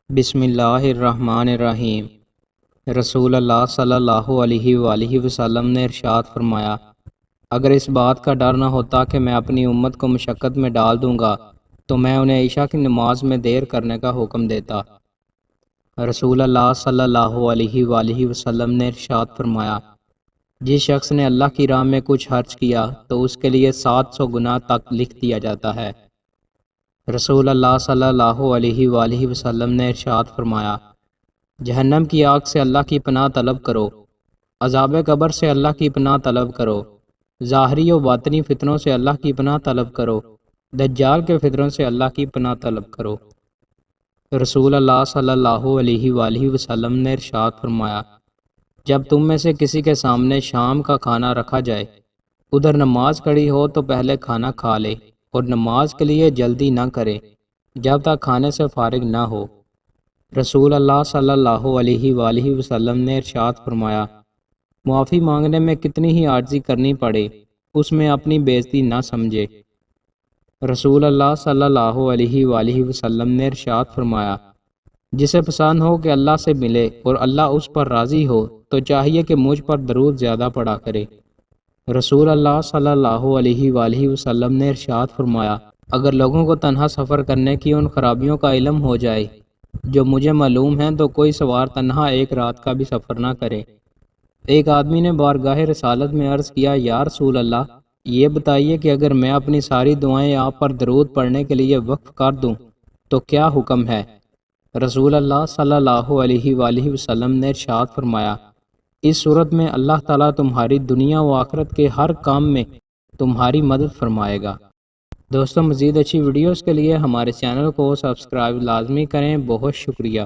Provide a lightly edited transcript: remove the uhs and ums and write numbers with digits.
بسم اللہ الرحمن الرحیم۔ رسول اللہ صلی اللہ علیہ وآلہ وسلم نے ارشاد فرمایا، اگر اس بات کا ڈر نہ ہوتا کہ میں اپنی امت کو مشقت میں ڈال دوں گا تو میں انہیں عشاء کی نماز میں دیر کرنے کا حکم دیتا۔ رسول اللہ صلی اللہ علیہ وآلہ وسلم نے ارشاد فرمایا، جس شخص نے اللہ کی راہ میں کچھ خرچ کیا تو اس کے لیے 700 گنا تک لکھ دیا جاتا ہے۔ رسول اللہ صلی اللہ علیہ وآلہ وسلم نے ارشاد فرمایا، جہنم کی آگ سے اللہ کی پناہ طلب کرو، عذاب قبر سے اللہ کی پناہ طلب کرو، ظاہری و باطنی فتنوں سے اللہ کی پناہ طلب کرو، دجال کے فتنوں سے اللہ کی پناہ طلب کرو۔ رسول اللہ صلی اللہ علیہ وآلہ وسلم نے ارشاد فرمایا، جب تم میں سے کسی کے سامنے شام کا کھانا رکھا جائے، ادھر نماز کھڑی ہو تو پہلے کھانا کھا لے اور نماز کے لیے جلدی نہ کرے جب تک کھانے سے فارغ نہ ہو۔ رسول اللہ صلی اللہ علیہ وآلہ وسلم نے ارشاد فرمایا، معافی مانگنے میں کتنی ہی عاجزی کرنی پڑے اس میں اپنی بے عزتی نہ سمجھے۔ رسول اللہ صلی اللہ علیہ وآلہ وسلم نے ارشاد فرمایا، جسے پسند ہو کہ اللہ سے ملے اور اللہ اس پر راضی ہو تو چاہیے کہ مجھ پر درود زیادہ پڑھا کرے۔ رسول اللہ صلی اللہ علیہ وآلہ وسلم نے ارشاد فرمایا، اگر لوگوں کو تنہا سفر کرنے کی ان خرابیوں کا علم ہو جائے جو مجھے معلوم ہیں تو کوئی سوار تنہا ایک رات کا بھی سفر نہ کرے۔ ایک آدمی نے بارگاہ رسالت میں عرض کیا، یا رسول اللہ، یہ بتائیے کہ اگر میں اپنی ساری دعائیں آپ پر درود پڑھنے کے لیے وقف کر دوں تو کیا حکم ہے؟ رسول اللہ صلی اللہ علیہ وآلہ وسلم نے ارشاد فرمایا، اس صورت میں اللہ تعالیٰ تمہاری دنیا و آخرت کے ہر کام میں تمہاری مدد فرمائے گا۔ دوستوں، مزید اچھی ویڈیوز کے لیے ہمارے چینل کو سبسکرائب لازمی کریں۔ بہت شکریہ۔